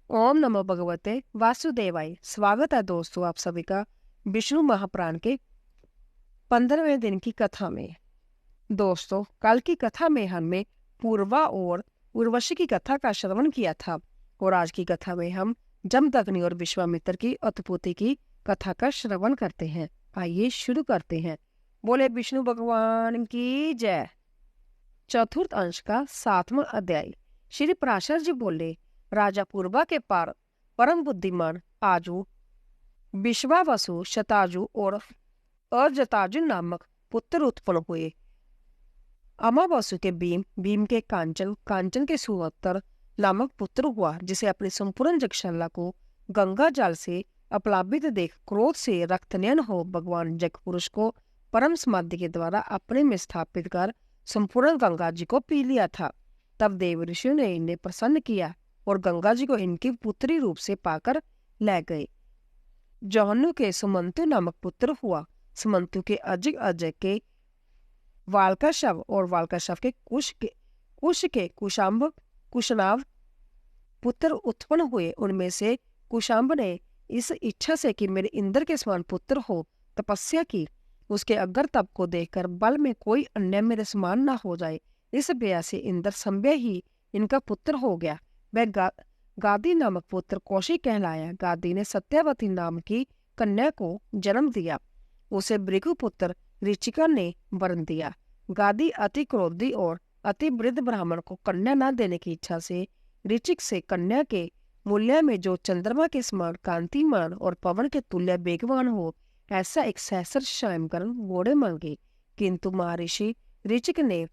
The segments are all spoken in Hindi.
ओम नमो भगवते वासुदेवाय। स्वागत है दोस्तों आप सभी का विष्णु महापुराण के 15वें दिन की कथा में। दोस्तों, कल की कथा में हमने पूर्वा और उर्वशी की कथा का श्रवण किया था और आज की कथा में हम जमदग्नि और विश्वामित्र की उत्पत्ति की कथा का श्रवण करते हैं। आइए शुरू करते हैं। बोले विष्णु भगवान की जय। चतुर्थ अंश का 7वां अध्याय। श्री पराशर जी बोले, राजा पूर्वा के पार परम बुद्धिमान आजू, विश्वावसु, शताजु और अजताजु नामक पुत्र उत्पन्न हुए। अमावसु के भीम, भीम के कांचन, कांचन के सुवत्तर नामक पुत्र हुआ, जिसे अपनी संपूर्ण जगशाला को गंगा जल से अपलावित देख क्रोध से रक्तनयन हो भगवान जग पुरुष को परम समाधि के द्वारा अपने में स्थापित कर संपूर्ण गंगा जी को पी लिया था। तब देव ऋषियों ने इन्हें प्रसन्न किया और गंगा जी को इनकी पुत्री रूप से पाकर ले गए। जौहनु के सुमंतु नामक पुत्र हुआ। सुमंतु के अजय के वालकाशव और वालकाशव के कुश के कुशनाव पुत्र उत्पन्न हुए। उनमें से कुशाम्ब ने इस इच्छा से कि मेरे इंद्र के समान पुत्र हो तपस्या की। उसके अग्र तप को देखकर बल में कोई अन्य मेरे समान न हो जाए, इस वजह से इंद्र संभय ही इनका पुत्र हो गया। वह गादी नामक पुत्र कौशिक कहलाया। गादी ने सत्यावती नाम की कन्या को जन्म दिया। उसे भृगु पुत्र ऋचिका ने वरण दिया। गादी अति क्रोधी और अति वृद्ध ब्राह्मण को कन्या न देने की इच्छा से ऋचिक से कन्या के मूल्य में जो चंद्रमा के समान कांतिमान और पवन के तुल्य वेगवान हो, ऐसा एक सहस्र स्वयंकरण घोड़े मांगे। किंतु महर्षि ऋचिक ने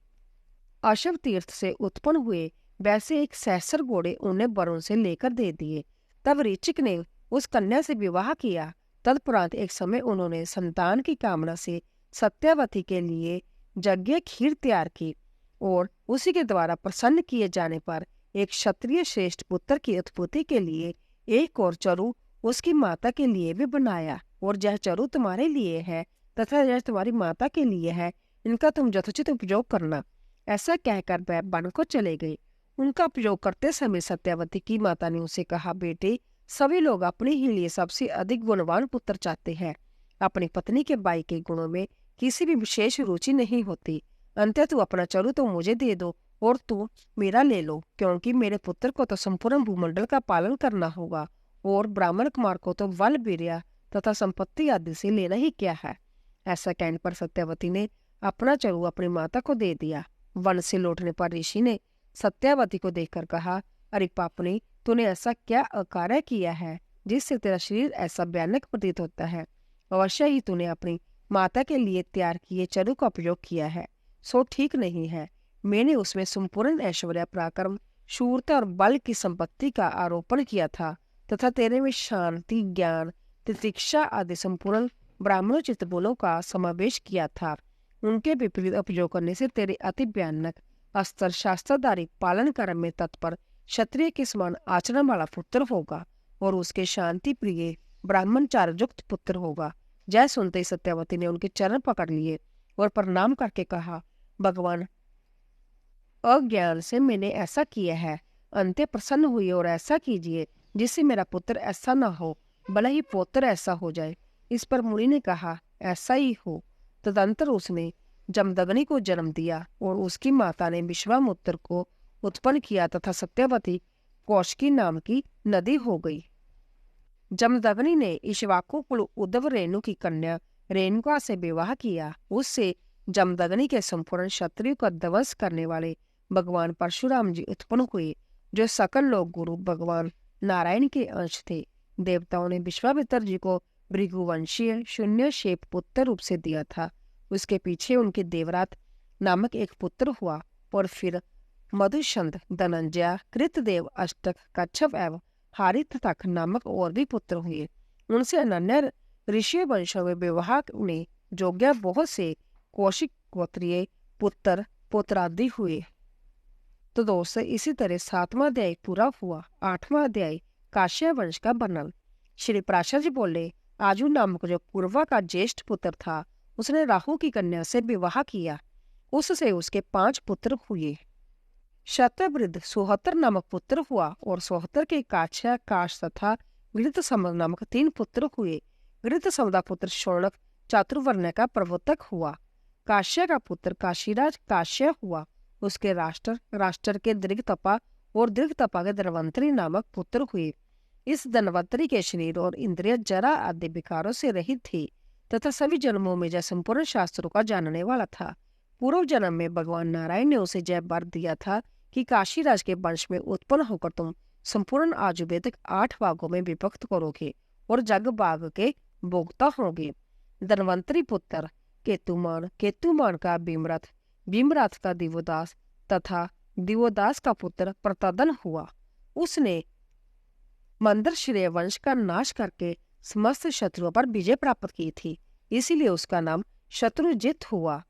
अशव तीर्थ से उत्पन्न हुए वैसे एक सहस्र घोड़े उन्हें वरुण से लेकर दे दिए। तब ऋचिक ने उस कन्या से विवाह किया। तत्परांत एक समय उन्होंने संतान की कामना से सत्यावती के लिए यज्ञ खीर तैयार की और उसी के द्वारा प्रसन्न किए जाने पर एक क्षत्रिय श्रेष्ठ पुत्र की उत्पत्ति के लिए एक और चरु उसकी माता के लिए भी बनाया। और यह चरु तुम्हारे लिए है तथा यह तुम्हारी माता के लिए है, इनका तुम यथोचित उपयोग करना। ऐसा कहकर वह वन को चले गए। उनका उपयोग करते समय सत्यावती की माता ने उसे कहा, बेटे, सभी लोग अपने ही लिए सबसे अधिक गुणवान पुत्र चाहते हैं। अपनी पत्नी के भाई के गुणों में किसी भी विशेष रुचि नहीं होती। अंत तू अपना चरु तो मुझे दे दो और तू मेरा ले लो, क्योंकि मेरे पुत्र को तो संपूर्ण भूमंडल का पालन करना होगा और ब्राह्मण कुमार को तो बल वीर्य तथा संपत्ति आदि से लेना ही क्या है। ऐसा कहने पर सत्यावती ने अपना चरु अपनी माता को दे दिया। वन से लौटने पर ऋषि ने सत्यावती को देखकर कहा, अरे पापनी, तूने ऐसा क्या अकार्य किया है जिससे तेरा शरीर ऐसा भयानक प्रतीत होता है। अवश्य ही तूने अपनी माता के लिए तैयार किए चरु का उपयोग किया है, सो ठीक नहीं है। मैंने उसमें संपूर्ण ऐश्वर्य, पराक्रम, शूरता और बल की संपत्ति का आरोपण किया था तथा तेरे में शांति, ज्ञान, तितिक्षा आदि संपूर्ण ब्राह्मणोचित गुणों का समावेश किया था। उनके विपरीत उपयोग करने से तेरे अति भयानक अस्त्र शास्त्रधारी, पालन कर्म में तत्पर, क्षत्रिय के समान आचरण वाला पुत्र होगा और उसके शांति प्रिय ब्राह्मणचार युक्त पुत्र होगा। जय सुनते ही सत्यावती ने उनके चरण पकड़ लिए और प्रणाम करके कहा, भगवान, अज्ञान से मैंने ऐसा किया है। अंत्य प्रसन्न हुई और ऐसा कीजिए जिससे मेरा पुत्र ऐसा न हो, भले ही पौत्र ऐसा हो जाए। इस पर मुनि ने कहा, ऐसा ही हो। तदंतर उसने जमदग्नि को जन्म दिया और उसकी माता ने विश्वामित्र को उत्पन्न किया तथा सत्यावती कौशिकी नाम की नदी हो गई। जमदग्नि ने इक्ष्वाकु कुल उद्धव रेणु की कन्या रेणुका से विवाह किया। उससे जमदग्नि के संपूर्ण क्षत्रियों का ध्वंस करने वाले भगवान परशुराम जी उत्पन्न हुए, जो सकल लोक गुरु भगवान नारायण के अंश थे। देवताओं ने विश्वामित्र जी को भृगुवंशीय शून्य शेप पुत्र रूप से दिया था। उसके पीछे उनके देवरात नामक एक पुत्र हुआ और फिर मधुशंद, धनंजय, कृतदेव, अष्टक, कच्छप एवं हारितथक नामक और भी पुत्र हुए। उनसे अनन्य ऋषि वंशों में विवाह ने जोग्य बहुत से कौशिक गोत्रीय पुत्र पौत्रादि हुए। तो दोस्तों, इसी तरह 7वां अध्याय पूरा हुआ। 8वां अध्याय काश्य वंश का वर्णन। श्री पराशर जी बोले, आजू नामक जो पूर्वा का ज्येष्ठ पुत्र था, उसने राहु की कन्या से विवाह किया। उससे उसके 5 पुत्र हुए। शतवृद्ध सोहतर नामक पुत्र हुआ और सोहतर के काश्य, काश तथा घृतसम नामक 3 पुत्र हुए। घृतसम का पुत्र शौनक चातुर्वर्ण्य का प्रवर्तक हुआ। काश्य का पुत्र काशीराज काश्य हुआ। उसके राष्ट्र के दृगतपा और दृगतपा के धनवंतरी नामक पुत्र हुए। इस धनवंतरी के शरीर और इंद्रिय जरा आदि विकारों से रहित थी तथा सभी जन्मों में जय संपूर्ण शास्त्रों का जानने वाला था। पूर्व जन्म में भगवान नारायण ने उसे जय वर दिया था कि काशीराज के वंश में उत्पन्न होकर तुम संपूर्ण आयुर्वेदिक 8 भागों में विभक्त करोगे और जग भाग के भोक्ता होगे। धनवंतरी पुत्र केतुमान का भीमरथ, भीमरथ का दिवोदास तथा दिवोदास का पुत्र प्रतदन हुआ। उसने मंदर श्रेय वंश का नाश करके समस्त शत्रुओं पर विजय प्राप्त की थी, इसीलिए उसका नाम शत्रुजित हुआ।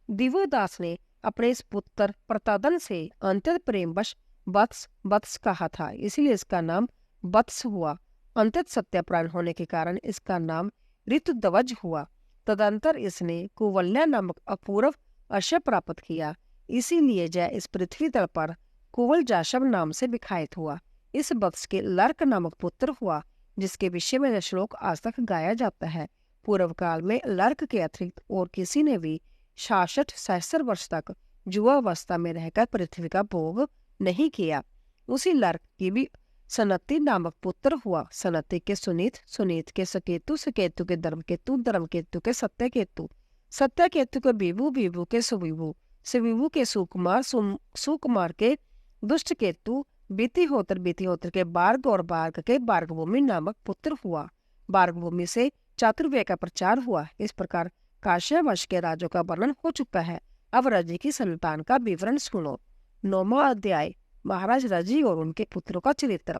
दिवोदास ने अपने इस पुत्र प्रतदन से अंत्यत प्रेमवश वत्स कहा था, इसीलिए इसका नाम वत्स हुआ। अंत्यत सत्यप्राण होने के कारण इसका नाम ऋतुध्वज हुआ। तदंतर इसने कुवल्या नामक अपूर्व अश्व प्राप्त किया, इसीलिए जय इस पृथ्वी तल पर कुवल जाशव नाम से विख्यात हुआ। इस वत्स के लर्क नामक पुत्र हुआ, जिसके विषय में यह श्लोक आज तक गाया जाता है। पूर्व काल में लर्क के अतिरिक्त और किसी ने भी 66 सहस्त्र वर्ष तक जुआवस्था में रहकर पृथ्वी का भोग नहीं किया। उसी लर्क की भी सनति नामक पुत्र हुआ। सनति के सुनीत, सुनीत के सकेतु, सकेतु के धर्मकेतु, धर्मकेतु के सत्यकेतु, सत्यकेतु के विभु, विभु के सुविभु, सुविभु के सुकुमार, सुकुमार के दुष्ट केतु, बीतिहोत्र के बार्ग और बार्ग के बार्गभूमि नामक पुत्र हुआ। बार्गभूमि से चातुर्वेद का प्रचार हुआ। इस प्रकार काश्य वंश के राजों का वर्णन हो चुका है। अब रजी की संतान का विवरण सुनो। 9वां अध्याय, महाराज रजी और उनके पुत्रों का चरित्र।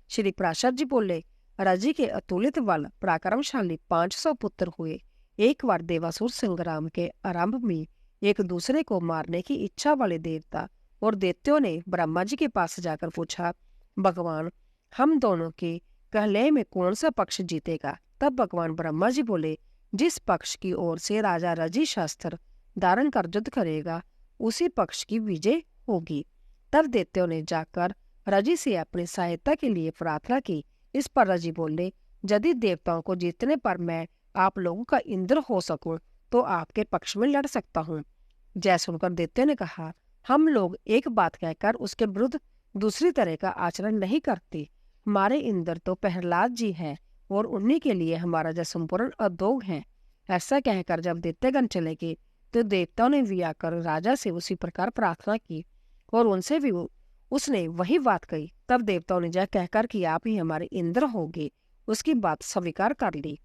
श्री प्राशर जी बोले, रजी के अतुलित बल पराक्रमशाली 500 पुत्र हुए। एक बार देवासुर संग्राम के आरंभ में एक दूसरे को मारने की इच्छा वाले देवता और दैत्यों ने ब्रह्मा जी के पास जाकर पूछा, भगवान, हम दोनों के कहले में कौन सा पक्ष जीतेगा? तब भगवान ब्रह्मा जी बोले, जिस पक्ष की ओर से राजा रजी शस्त्र धारण कर युद्ध करेगा उसी पक्ष की विजय होगी। तब दैत्यों ने जाकर रजी से अपनी सहायता के लिए प्रार्थना की। इस पर रजी बोले, यदि देवताओं को जीतने पर मैं आप लोगों का इंद्र हो सकूं तो आपके पक्ष में लड़ सकता हूँ। जय सुनकर दैत्यों ने कहा, हम लोग एक बात कहकर उसके विरुद्ध दूसरी तरह का आचरण नहीं करते। हमारे इंद्र तो प्रहलाद जी हैं और उन्हीं के लिए हमारा जय संपूर्ण उद्योग है। ऐसा कहकर जब दैत्यगण चले गए तो देवताओं ने भी आकर राजा से उसी प्रकार प्रार्थना की और उनसे भी उसने वही बात कही। तब देवताओं ने जय कहकर कि आप ही हमारे इंद्र होंगे, उसकी बात स्वीकार कर ली।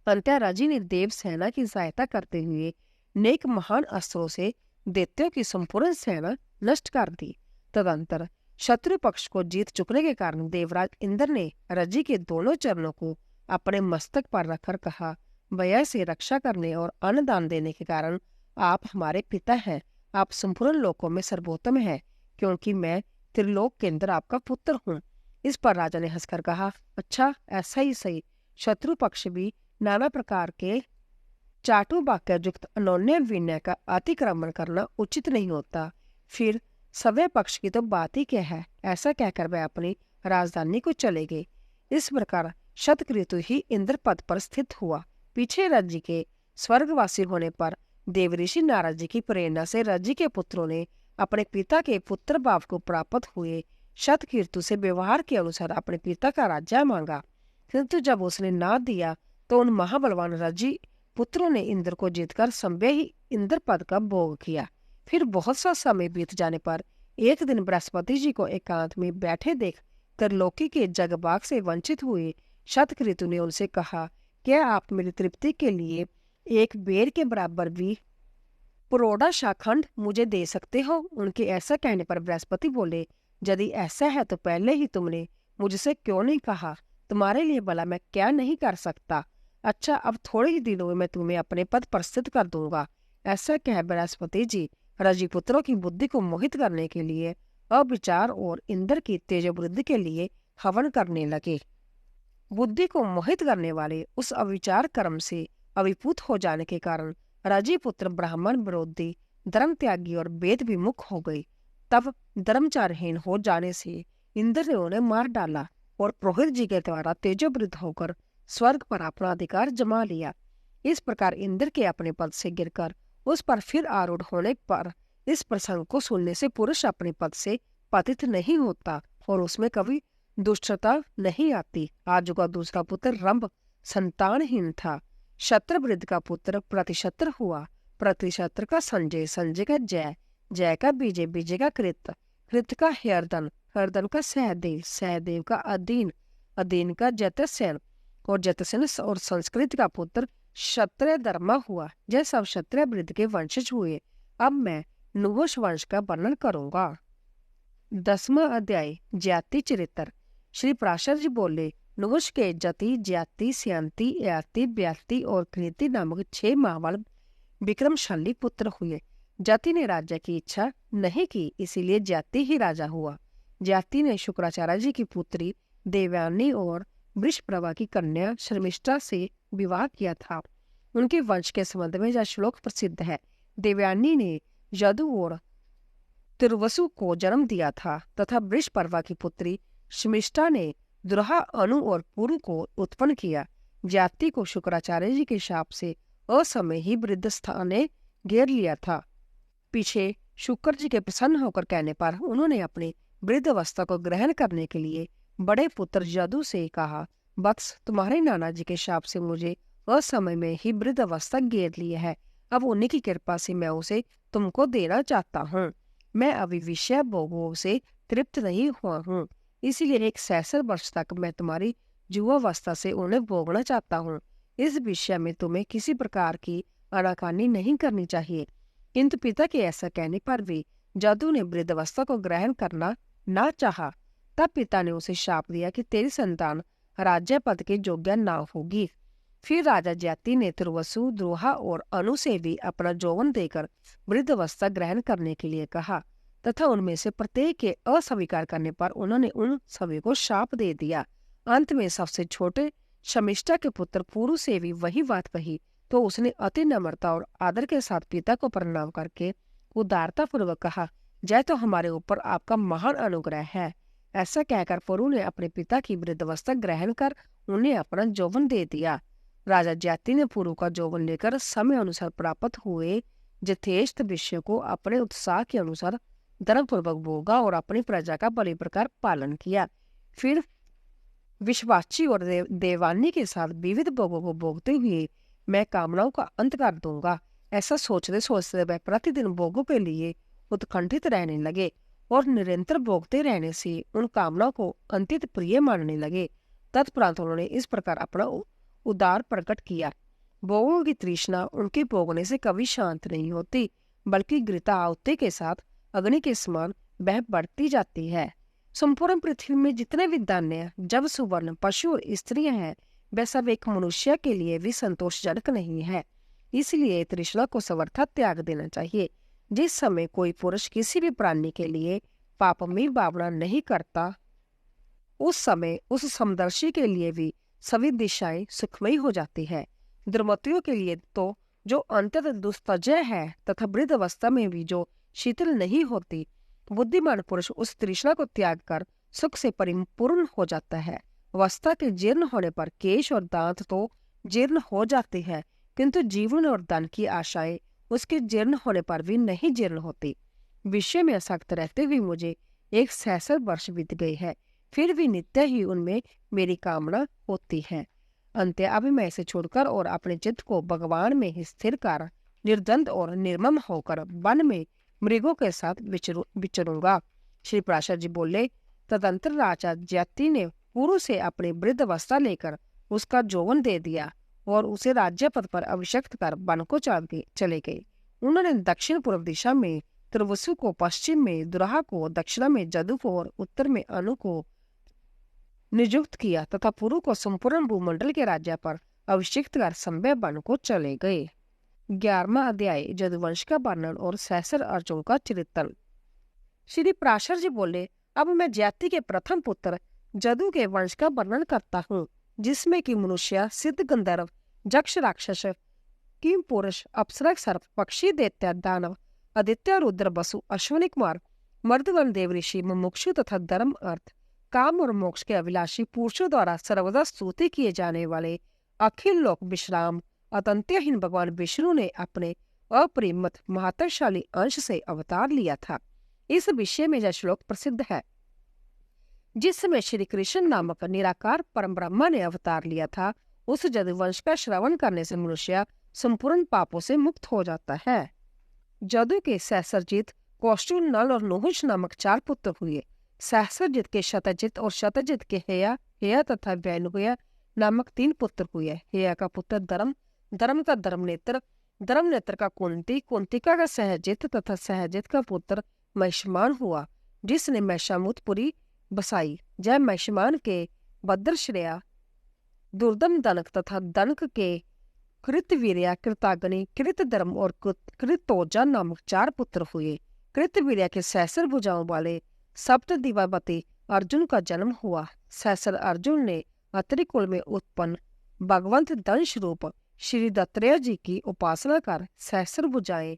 अंत्य राजी ने देव सेना की सहायता करते हुए नेक महान अस्त्रों से दैत्यों की संपूर्ण सेना नष्ट कर दी। तदंतर शत्रु पक्ष को जीत चुकने के कारण देवराज इंद्र ने रजी के दोनों चरणों को अपने मस्तक पर रखकर कहा, व्यय से रक्षा करने और अन्नदान देने के कारण आप हमारे पिता हैं। आप संपूर्ण लोकों में सर्वोत्तम हैं, क्योंकि मैं त्रिलोक के अंदर आपका पुत्र हूँ। इस पर राजा ने हंसकर कहा, अच्छा, ऐसा ही सही। शत्रु पक्ष भी नाना प्रकार के चाटु वाक्य युक्त अनोन्य विनय का अतिक्रमण करना उचित नहीं होता। फिर सवय पक्ष की तो बात ही क्या है। ऐसा कहकर वह अपनी राजधानी को चले गए। इस प्रकार शतकृतु ही इंद्र पद पर स्थित हुआ। पीछे रज्जी के स्वर्गवासी होने पर देवऋषि नारद जी की प्रेरणा से रज्जी के पुत्रों ने अपने पिता के पुत्र भाव को प्राप्त हुए शतकीर्तु से व्यवहार के अनुसार अपने पिता का राज्य मांगा, किंतु जब उसने ना दिया तो उन महाबलवान रज्जी पुत्रों ने इंद्र को जीतकर संभव ही इंद्र पद का भोग किया। फिर बहुत सा समय बीत जाने पर एक दिन बृहस्पति जी को एकांत में बैठे देख त्रिलोकी के जगबाग से वंचित हुए शतकृतु ने उनसे कहा, क्या आप मेरी तृप्ति के लिए एक बेर के बराबर भी पुरोड़ा शाखंड मुझे दे सकते हो? उनके ऐसा कहने पर बृहस्पति बोले, यदि ऐसा है तो पहले ही तुमने मुझसे क्यों नहीं कहा? तुम्हारे लिए भला मैं क्या नहीं कर सकता। अच्छा, अब थोड़े ही दिनों में मैं तुम्हें अपने पद पर स्थित कर दूंगा। ऐसा कह बृहस्पति जी रजी पुत्रों की बुद्धि को मोहित करने के लिए अविचार और इंद्र की तेजवृद्धि के लिए हवन करने लगे। बुद्धि को मोहित करने वाले उस अविचार कर्म से अभिभूत हो जाने के कारण रजी पुत्र ब्राह्मण विरोधी, धर्म त्यागी और वेद विमुख हो गए। तब धर्मचारहीन हो जाने से इंद्र ने उन्हें मार डाला और पुरोहित जी के द्वारा तेजोवृद्ध होकर स्वर्ग पर अपना अधिकार जमा लिया। इस प्रकार इंद्र के अपने पद से गिरकर उस पर फिर आरूढ़ होने पर इस प्रसंग को सुनने से पुरुष अपने पद से पतित नहीं होता और उसमें कभी दुष्टता नहीं आती। आजू का दूसरा पुत्र रंभ संतानहीन था। शत्रवृद्ध का पुत्र प्रतिशत्र हुआ, प्रतिशत्र का संजय, संजय का जय, जय का विजय, विजय का कृत, कृत का हर्दन, हर्दन का सहदेव, सहदेव का अधीन, अधीन का जतसेन और जतसेन और संस्कृत का पुत्र क्षत्रियधर्मा हुआ। यह सब क्षत्रिय वृद्ध के वंशज हुए। अब मैं नुहश वंश का वर्णन करूंगा। 10वां अध्याय ज्याति चरित्र। श्री पराशर जी बोले, नुहश के जति, ज्याति, स्यांति, याति, ब्याति और कृति नामक 6 महाबल विक्रमशाली पुत्र हुए। जाति ने राज्य की इच्छा नहीं की, इसीलिए ज्याति ही राजा हुआ। ज्याति ने शुक्राचार्य जी की पुत्री देवयानी और वृषप्रभा की कन्या शर्मिष्ठा से विवाह किया था। उनके वंश के संबंध में यह श्लोक प्रसिद्ध है। देवयानी ने यदु और तिरुवसु को जन्म दिया था तथा वृषपर्वा की पुत्री शर्मिष्ठा ने दुरहा, अनु और पुरु को उत्पन्न किया। ज्याति को शुक्राचार्य जी के शाप से असमय ही वृद्धस्था ने घेर लिया था। पीछे शुक्र जी के प्रसन्न होकर कहने पर उन्होंने अपनी वृद्ध अवस्था को ग्रहण करने के लिए बड़े पुत्र यदु से कहा, वत्स, तुम्हारे नाना जी के शाप से मुझे असमय में ही वृद्ध अवस्था घेर ली है। अब उन्हीं की कृपा से मैं उसे तुमको देना चाहता हूँ। मैं अभी विषय भोगों से तृप्त नहीं हुआ हूँ, इसीलिए 1 सहस्र वर्ष तक मैं तुम्हारी युवावस्था से उन्हें भोगना चाहता हूँ। इस विषय में तुम्हें किसी प्रकार की आनाकानी नहीं करनी चाहिए। किंतु पिता के ऐसा कहने पर भी यदु ने वृद्धावस्था को ग्रहण करना ना चाहा। तब पिता ने उसे शाप दिया कि तेरी संतान राज्य पद के योग्य ना होगी। फिर राजा ज्याति ने तिरुवसु, द्रोहा और अनु से भी अपना यौवन देकर वृद्धावस्था ग्रहण करने के लिए कहा तथा उनमें से प्रत्येक के अस्वीकार करने पर उन्होंने उन सभी को शाप दे दिया। अंत में सबसे छोटे शर्मिष्ठा के पुत्र पुरु से भी वही बात कही तो उसने अति नम्रता और आदर के साथ पिता को प्रणाम करके उदारता पूर्वक कहा, जय तो हमारे ऊपर आपका महान अनुग्रह है। ऐसा कहकर पुरु ने अपने पिता की वृद्धावस्था ग्रहण कर उन्हें अपना यौवन दे दिया। राजा ज्याति ने पुरु का यौवन लेकर समय अनुसार प्राप्त हुए यथेष्ट विषय को अपने उत्साह के अनुसार धर्मपूर्वक भोगा और अपनी प्रजा का बड़े प्रकार पालन किया। फिर विश्वाची और देवानी के साथ विविध भोगों को भोगते हुए मैं कामनाओं का अंत कर दूंगा। ऐसा सोचते सोचते वह प्रतिदिन भोगों के लिए उत्कंठित रहने लगे और निरंतर भोगते रहने से उन कामनाओं को अत्यंत प्रिय मानने लगे। तत्परांत उन्होंने इस प्रकार अपना उदार प्रकट किया। भोगों की तृष्णा उनके भोगने से कभी शांत नहीं होती, बल्कि घृता आहुति के साथ अग्नि के समान वह बढ़ती जाती है। संपूर्ण पृथ्वी में जितने भी धान्य, जब सुवर्ण, पशु और स्त्रियां हैं, वह सब एक मनुष्य के लिए भी संतोषजनक नहीं है। इसलिए तृष्णा को सर्वथा त्याग देना चाहिए। जिस समय कोई पुरुष किसी भी प्राणी के लिए पाप में भावना नहीं करता, उस समय उस समदर्शी के लिए भी सभी दिशाएं सुखमयी हो जाती है। दुर्मतियों के लिए तो जो अंत्यत दुस्तजय है तथा वृद्ध अवस्था में भी जो शीतल नहीं होती, बुद्धिमान पुरुष उस तृष्णा को त्याग कर सुख से परिपूर्ण हो जाता है। अवस्था के जीर्ण होने पर केश और दांत तो जीर्ण हो जाते हैं, किंतु जीवन और धन की आशाएं उसके जीर्ण होने पर भी नहीं जीर्ण होती। विषय में आसक्त रहते हुए मुझे 1 सहस्र वर्ष बीत गए हैं, फिर भी नित्य ही उनमें मेरी कामना होती है। अंत्य अभी मैं इसे छोड़कर और अपने चित्त को भगवान में ही स्थिर कर निर्द्वंद और निर्मम होकर वन में मृगों के साथ विचरूंगा। श्री पराशर जी बोले, तदंतर राजा ज्याति ने पुरु से अपनी वृद्ध अवस्था लेकर उसका यौवन दे दिया और उसे राज्य पद पर अभिषिक्त कर वन को चले गए। उन्होंने दक्षिण पूर्व दिशा में तिरुवसु को, पश्चिम में दुरहा को, दक्षिण में जदु को और उत्तर में अनु को नियुक्त किया तथा पुरु को संपूर्ण भूमंडल के राज्य पर अभिषिक्त कर संभय वन को चले गए। 11वां अध्याय जदुवंश का वर्णन और सहस्र अर्जुन का चित्रण। श्री पराशर जी बोले, अब मैं ज्याति के प्रथम पुत्र जदु के वंश का वर्णन करता हूँ, जिसमें कि मनुष्य, सिद्ध, गंधर्व, यक्ष, राक्षस, किम पुरुष, अप्सरा, सर्प, पक्षी, दैत्य, दानव, आदित्य, रुद्र, वसु, अश्विनी कुमार, मर्दगण देव ऋषि मुमुक्षु तथा धर्म अर्थ काम और मोक्ष के अभिलाषी पुरुषों द्वारा सर्वदा स्तुति किए जाने वाले अखिल लोक विश्राम अतंत्यहीन भगवान विष्णु ने अपने अपरिमित महत्वशाली अंश से अवतार लिया था। इस विषय में यह श्लोक प्रसिद्ध है। जिस समय श्री कृष्ण नामक निराकार परम ब्रह्मा ने अवतार लिया था, उस जदुवंश का श्रवण करने से मनुष्य संपूर्ण पापों से मुक्त हो जाता है। जदु के सहस्रजित, कौशल, नल और नहुष नामक 4 पुत्र हुए। सहस्रजित के शतजित और शतजित के हेया तथा वैनुया नामक 3 पुत्र हुए। हेया का पुत्र धर्म, धर्म का धर्मनेत्र, धर्मनेत्र का कुंती, कुंतिका का सहजित तथा सहजित का पुत्र महिषमान हुआ, जिसने महिषामुतपुरी बसाई। जय महिषमान के भद्रश्रेया, दुर्दम दनक तथा दनक के कृतवीर्या, कृताग्नि, कृतधर्म और कृतोजा नामक 4 पुत्र हुए। कृतवीर्या के सहस्र भुजाओं वाले सप्त दिवापति अर्जुन का जन्म हुआ। सहस्र अर्जुन ने अत्रि कुल में उत्पन्न भगवंत दंश रूप श्री दत्तात्रेय जी की उपासना कर सहस्र भुजाएं,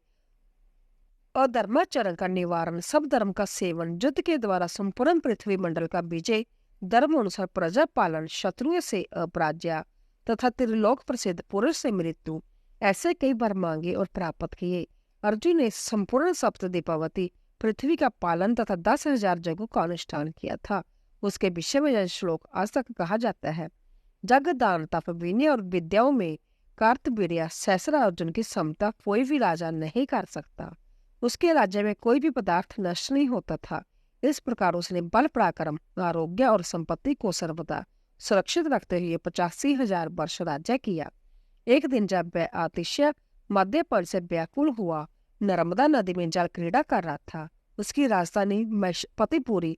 अधर्माचरण का निवारण, सब धर्म का सेवन, युद्ध के द्वारा संपूर्ण पृथ्वी मंडल का विजय, धर्म अनुसार प्रजा पालन, शत्रुओं से अपराज्य तथा त्रिलोक प्रसिद्ध पुरुष से मृत्यु, ऐसे कई वर मांगे और प्राप्त किए। अर्जुन ने संपूर्ण सप्त दीपावती पृथ्वी का पालन तथा 10,000 जगों का अनुष्ठान किया था। उसके विषय में यह श्लोक आज तक कहा जाता है। जग दान तप विनय और विद्याओं में कार्तवीर्य सहस्र अर्जुन की समता कोई भी राजा नहीं कर सकता। उसके राज्य में कोई भी पदार्थ नष्ट नहीं होता था। इस प्रकार उसने बल पराक्रम, आरोग्य और संपत्ति को सर्वदा सुरक्षित रखते हुए 85,000 वर्ष राज्य किया। एक दिन जब वह अतिशय मद्यपान से व्याकुल हुआ, नर्मदा नदी में जल क्रीड़ा कर रहा था। उसकी राजधानी पतिपुरी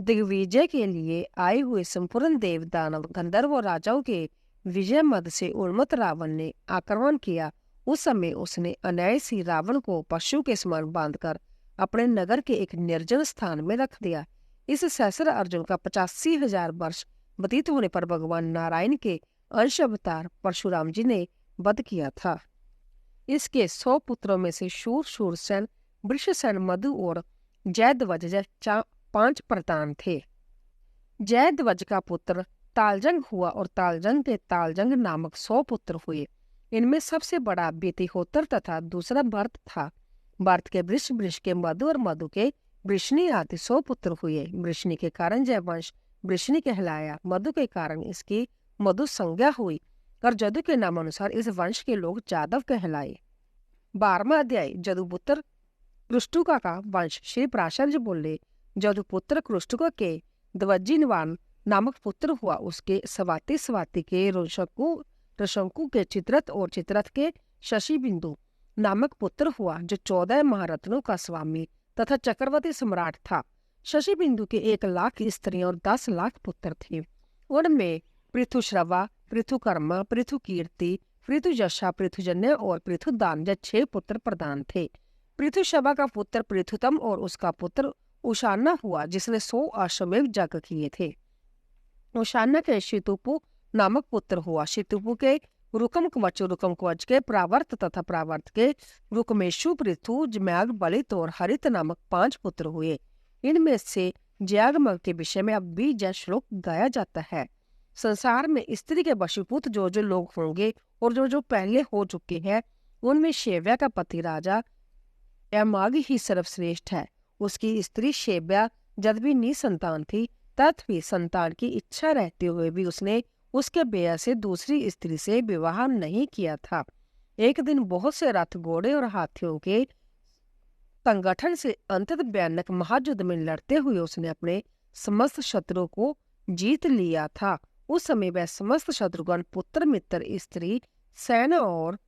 दिग्विजय के लिए आए हुए संपूर्ण देव, दानव, गंधर्व और राजाओं के विजय मद से उन्मत्त रावण ने आक्रमण किया। उस समय उसने अन्याय से रावण को पशु के समान बांधकर अपने नगर के एक निर्जन स्थान में रख दिया। इस सहस्र अर्जुन का 85,000 वर्ष व्यतीत होने पर भगवान नारायण के अंश अवतार परशुराम जी ने वध किया था। इसके 100 पुत्रों में से शूरसेन, वृषसेन, मधु और जयध्वज 5 प्रधान थे। जयध्वज का पुत्र तालजंग हुआ और तालजंग के तालजंग नामक 100 पुत्र हुए। इनमें सबसे बड़ा वितिहोत्र तथा दूसरा भरत था। भरत के वृष के मधु और मधु के वृष्णि आदि 100 पुत्र हुए। वृष्णि के कारण जय वंश वृष्णि कहलाया। मधु के कारण इसकी मधु संज्ञा हुई और जदु के नामानुसार इस वंश के लोग जादव कहलाए। 12वां अध्याय जदुपुत्र कृष्टुका का वंश। श्री पराशर जी बोले, जदुपुत्र कृष्टुका के ध्वजिनवान नामक पुत्र हुआ। उसके स्वाति के रशंकु के चित्रथ और चित्रथ के शशि बिंदु नामक पुत्र हुआ, जो 14 महारत्नों का स्वामी तथा चक्रवर्ती सम्राट था। शशि बिंदु के 1 लाख स्त्रियां और 10 लाख पुत्र थे। उनमें पृथुश्रवा, पृथुकर्मा, पृथुकीर्ति, पृथुजशा, पृथुजन्य और पृथुदान 6 पुत्र प्रधान थे। पृथुश्रवा का पुत्र पृथुतम और उसका पुत्र उशाना हुआ, जिसने 100 अश्वमेध यज्ञ किए थे। उशाना के शितुपु नामक पुत्र हुआ। शितुपु के रुकम कवच के प्रावर्त तथा प्रावर्त के रुकमेशु, पृथु, जमैग, बलित और हरित नामक 5 पुत्र हुए। इनमें से जयागमग के विषय में अब भी यह श्लोक गाया जाता है। संसार में स्त्री के वशीभूत जो लोग होंगे और जो पहले हो चुके हैं, उनमें शेव्या का पति राजा यमाग ही सर्वश्रेष्ठ है। उसकी स्त्री शेव्या जब भी निसंतान थी, तथापि संतान की इच्छा रहते हुए भी उसने उसके बेया से दूसरी स्त्री से विवाह नहीं किया था। एक दिन बहुत से रथ, घोड़े और हाथियों के संगठन से अंतत भयानक महायुद्ध में लड़ते हुए उसने अपने समस्त शत्रुओं को जीत लिया था। उस समय वह समस्त शत्रुगण, पुत्र, मित्र, स्त्री, सेना और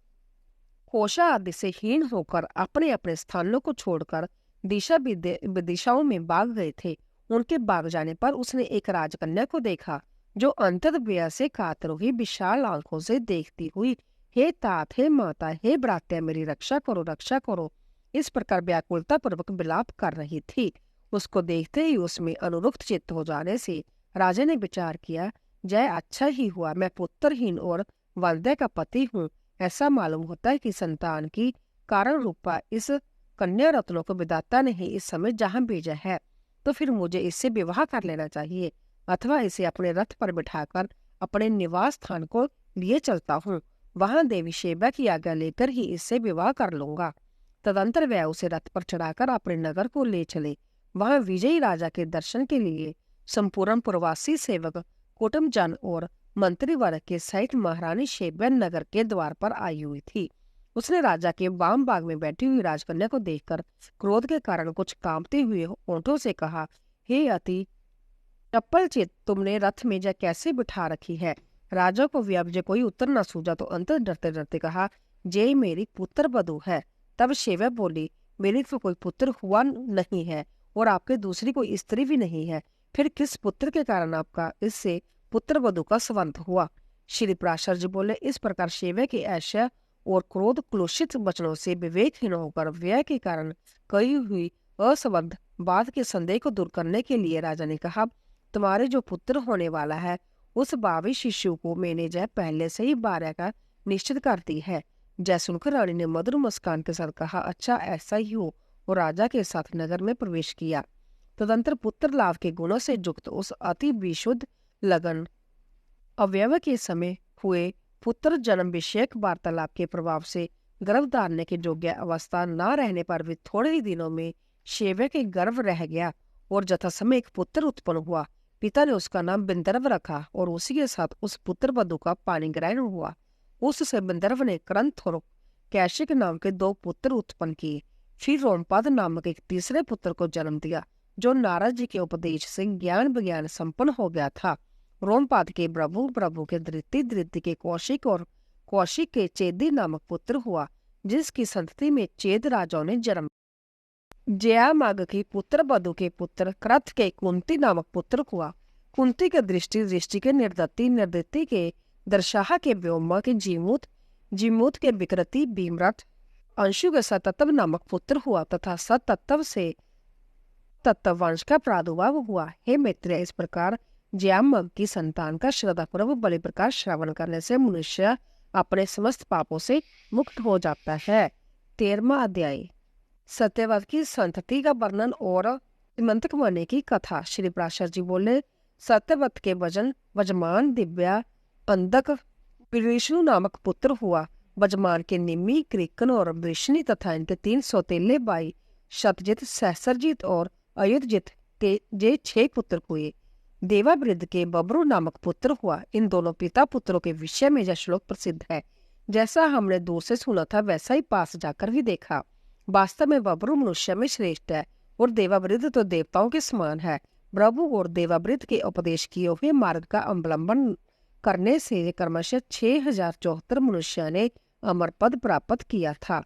कोशा आदि से हीन होकर अपने अपने स्थानों को छोड़कर दिशा विदिशाओं में भाग गए थे। उनके भाग जाने पर उसने एक राजकन्या को देखा, जो अंतत व्यय से कातर विशाल आंखों से देखती हुई, हे तात, हे माता, हे भ्रात्या, मेरी रक्षा करो, रक्षा करो, इस प्रकार व्याकुलता पूर्वक विलाप कर रही थी। उसको देखते ही उसमें अनुरुक्त चित्त हो जाने से राजा ने विचार किया, जय अच्छा ही हुआ, मैं पुत्रहीन और वंध्य का पति हूँ। ऐसा मालूम होता है कि संतान की कारण रूपा इस कन्या रत्नों को विधाता ने ही इस समय जहाँ भेजा है, तो फिर मुझे इससे विवाह कर लेना चाहिए, अथवा इसे अपने रथ पर बिठाकर अपने निवास स्थान को लिए चलता हूँ। वहां देवी शेबा की आज्ञा लेकर ही इससे विवाह कर लूंगा। तदंतर वह उसे रथ पर चढ़ाकर अपने नगर को ले चले। वहां विजयी राजा के दर्शन के लिए संपूर्ण प्रवासी सेवक, कुटुंब जन और मंत्री वर्ग के सहित महारानी शेबा नगर के द्वार पर आई हुई थी। उसने राजा के वाम बाग में बैठी हुई राजकन्या को देखकर क्रोध के कारण कुछ कांपते हुए होठों से कहा, हे अति चप्पल चित, तुमने रथ में जा कैसे बिठा रखी है? राजा को व्याज कोई उत्तर न सूझा तो अंत डरते डरते कहा, जे मेरी पुत्र वधू है। तब शेवा बोली, मेरी तो कोई पुत्र हुआ नहीं है और आपके दूसरी कोई स्त्री भी नहीं है, फिर किस पुत्र के कारण आपका इससे पुत्र वधू का संबंध हुआ? श्री पराशर जी बोले, इस प्रकार शेवा की ऐशा और क्रोध क्लुषित वचनों से विवेकहीन होकर व्यय के कारण कही हुई असंबद्ध बात के संदेह को दूर करने के लिए राजा ने कहा, तुम्हारे जो पुत्र होने वाला है उस भावी शिशु को मैंने जय पहले से ही बारह का निश्चित कर दी है। जय सुनकर रानी ने मधुर मुस्कान के साथ कहा, अच्छा ऐसा ही हो, और राजा के साथ नगर में प्रवेश किया। तदंतर पुत्र लाभ के गुणों से युक्त उस अति विशुद्ध लगन अवयव के समय हुए पुत्र जन्म विषयक वार्तालाप के प्रभाव से गर्भ धारने की योग्य अवस्था न रहने पर भी थोड़े ही दिनों में शेवा के गर्भ रह गया और जथा समय एक पुत्र उत्पन्न हुआ। पिता ने उसका नाम बिंदर्भ रखा और उसी के साथ उस पुत्र वधू का पानी ग्रहण हुआ। उससे बिंदर्भ ने क्रंथ और कैशिक नाम के 2 पुत्र उत्पन्न किए। फिर रोमपद नामक एक तीसरे पुत्र को जन्म दिया, जो नारद जी के उपदेश से ज्ञान विज्ञान संपन्न हो गया था। रोमपद के प्रभु के धृति के कौशिक और कौशिक के चेदी नामक पुत्र हुआ, जिसकी संतति में चेद राजाओं ने जन्म। जयामाग की पुत्र वधु के पुत्र क्रथ के कुंती नामक पुत्र हुआ। कुंती के दृष्टि के निर्दत्ति के दर्शाहा के व्योमा के जीमूत के विकृति भीमरथ अंशु के सतत्व नामक पुत्र हुआ तथा सतत्व से तत्व वंश का प्रादुर्भाव हुआ। हे मित्र, इस प्रकार जयामग की संतान का श्रद्धापूर्वक बलि प्रकाश श्रवण करने से मनुष्य अपने समस्त पापों से मुक्त हो जाता है। 13वां अध्याय सत्यवत की संतति का वर्णन और सीमंतक होने की कथा। श्री पराशर जी बोले, सत्यवत के वजमान दिव्या अंधक विष्णु नामक पुत्र हुआ। वजमान के निम्मी, कृकन और वृष्णि तथा इनके 3 सौतेले भाई शतजित, सहस्रजित और अयुधजित के जे 6 पुत्र हुए। देवावृद्ध के बब्रू नामक पुत्र हुआ। इन दोनों पिता पुत्रों के विषय में यह श्लोक प्रसिद्ध है। जैसा हमने दूर से सुना था वैसा ही पास जाकर भी देखा। वास्तव में बब्रू मनुष्य में श्रेष्ठ है और देवावृद्ध तो देवताओं के समान है। प्रभु और देवावृद्ध के उपदेश किए हुए मार्ग का अवलंबन करने से क्रमशः 6074 मनुष्य ने अमर पद प्राप्त किया था।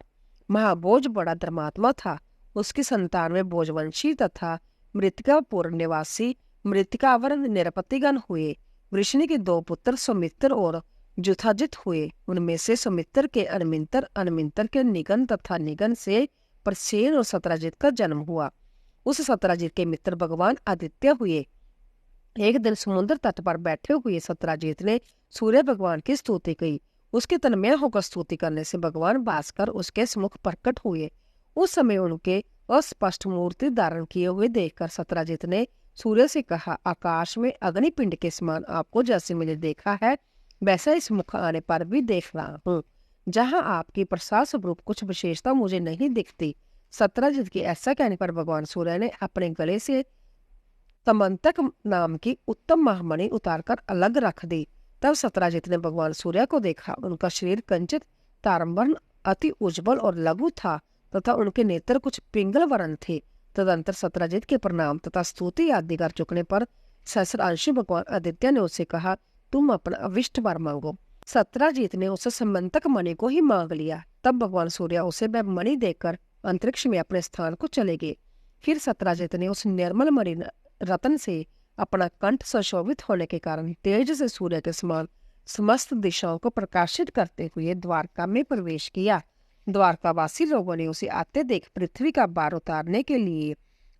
महाभोज बड़ा धर्मात्मा था। उसकी संतान में भोजवंशी तथा मृतिकापुर निवासी मृतिकावरण निरपतिगण हुए। वृष्णि के 2 पुत्र सुमित्र और जुथाजित हुए। उनमें से सुमित्र के अनमिंतर के निगन तथा निगन से प्रसेन और सत्राजित का जन्म हुआ। उस सत्राजित के मित्र भगवान आदित्य हुए। एक दिन समुद्र तट पर बैठे हुए सत्राजित ने सूर्य भगवान की स्तुति की। उसके तन्मय होकर स्तुति करने से भगवान भास्कर उसके सम्मुख प्रकट हुए। उस समय उनके अस्पष्ट मूर्ति धारण किए हुए देखकर सत्राजित ने सूर्य से कहा, आकाश में अग्निपिंड के समान आपको जैसे मैंने देखा है वैसा इस मुख आने पर भी देख रहा हूँ। जहाँ आपकी प्रसाद स्वरूप कुछ विशेषता मुझे नहीं दिखती। सत्राजित के ऐसा कहने पर भगवान सूर्य ने अपने गले से तमंतक नाम की उत्तम महामणि उतारकर अलग रख दी। तब सत्राजित ने भगवान सूर्य को देखा। उनका शरीर कंचित तारंबर्ण अति उज्जवल और लघु था तथा उनके नेत्र कुछ पिंगल वर्ण थे। तदंतर सत्राजित के प्रणाम तथा स्तुति आदि कर चुकने पर सहस्रांशु भगवान आदित्य ने उससे कहा, तुम अपना अविष्ट वर मांगो। सत्राजित ने उसे समंतक मणि को ही मांग लिया। तब भगवान सूर्य उसे वह मणि देकर अंतरिक्ष में अपने स्थान को चले गए। फिर सत्राजित ने उस निर्मल मणि रतन से अपना कंठ सुशोभित होने के कारण तेज से सूर्य के समान समस्त दिशाओं को प्रकाशित करते हुए द्वारका में प्रवेश किया। द्वारकावासी लोगों ने उसे आते देख पृथ्वी का भार उतारने के लिए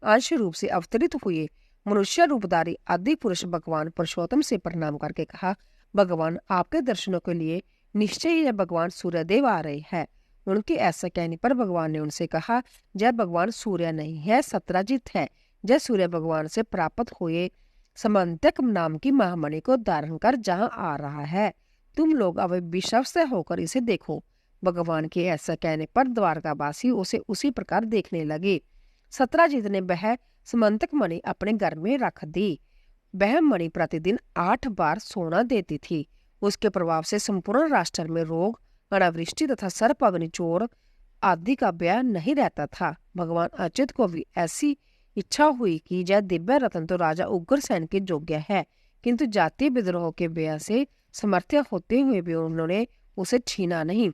अंश रूप से अवतरित हुए मनुष्य रूपधारी आदि पुरुष भगवान पुरुषोत्तम से प्रणाम करके कहा, भगवान आपके दर्शनों के लिए निश्चय ही भगवान सूर्यदेव आ रहे हैं। उनके ऐसा कहने पर भगवान ने उनसे कहा, जय भगवान सूर्य नहीं है, सत्राजित है। जय सूर्य भगवान से प्राप्त हुए समंतक नाम की महामणि को धारण कर जहाँ आ रहा है। तुम लोग अब विश्वस्त होकर इसे देखो। भगवान के ऐसा कहने पर द्वारकावासी उसे उसी प्रकार देखने लगे। सत्राजित ने वह समंतक मणि अपने घर में रख दी। वह मणि प्रतिदिन 8 बार सोना देती थी। उसके प्रभाव से संपूर्ण राष्ट्र में रोग, अनावृष्टि तथा सर्प, अग्निचोर आदि का भय नहीं रहता था। भगवान अच्युत को भी ऐसी इच्छा हुई कि यह दिव्य रत्न तो राजा उग्रसेन के योग्य है, किंतु जातीय विद्रोह के भय से समर्थ्य होते हुए भी उन्होंने उसे छीना नहीं।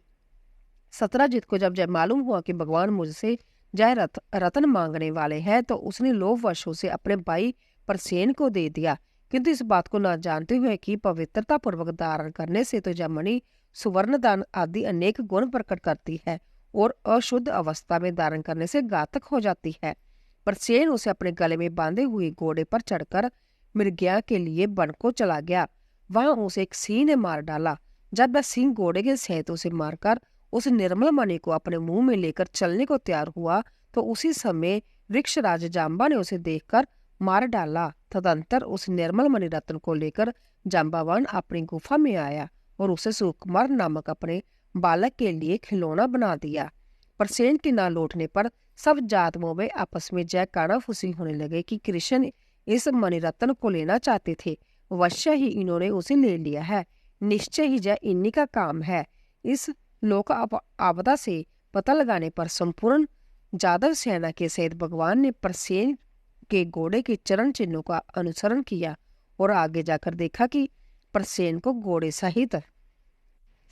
सत्राजित को जब मालूम हुआ कि भगवान मुझसे जय रत्न मांगने वाले हैं, तो उसने लोभवश उसे अपने भाई परसेन को दे दिया, किंतु इस बात को न जानते हुए कि पवित्रता पूर्वक धारण करने से तो जमनी सुवर्ण दान आदि अनेक गुण प्रकट करती है और अशुद्ध अवस्था में धारण करने से घातक हो जाती है। परसेन उसे अपने गले में बांधे हुए घोड़े पर चढ़कर मृग्या के लिए वन को चला गया। वहां उसे एक सिंह ने मार डाला। जब वह सिंह घोड़े के सहित उसे मारकर उस निर्मल मणि को अपने मुंह में लेकर चलने को तैयार हुआ, तो उसी समय वृक्षराज जाम्बा ने उसे देखकर मार डाला। तदंतर उस निर्मल मणि रत्न को लेकर जाम्बावान अपनी गुफा में आया और उसे सुकुमार नामक अपने बालक के लिए खिलौना बना दिया। परसेन के न लौटने पर सब जातों में आपस में जय कानाफूसी होने लगे कि कृष्ण इस मणिरत्न को लेना चाहते थे। अवश्य ही इन्होंने उसे ले लिया है, निश्चय ही जय इन्हीं का काम है। इस लोक आपदा से पता लगाने पर संपूर्ण जादव सेना के सहित भगवान ने परसेन के घोड़े के चरण चिन्हों का अनुसरण किया और आगे जाकर देखा कि परसेन को घोड़े सहित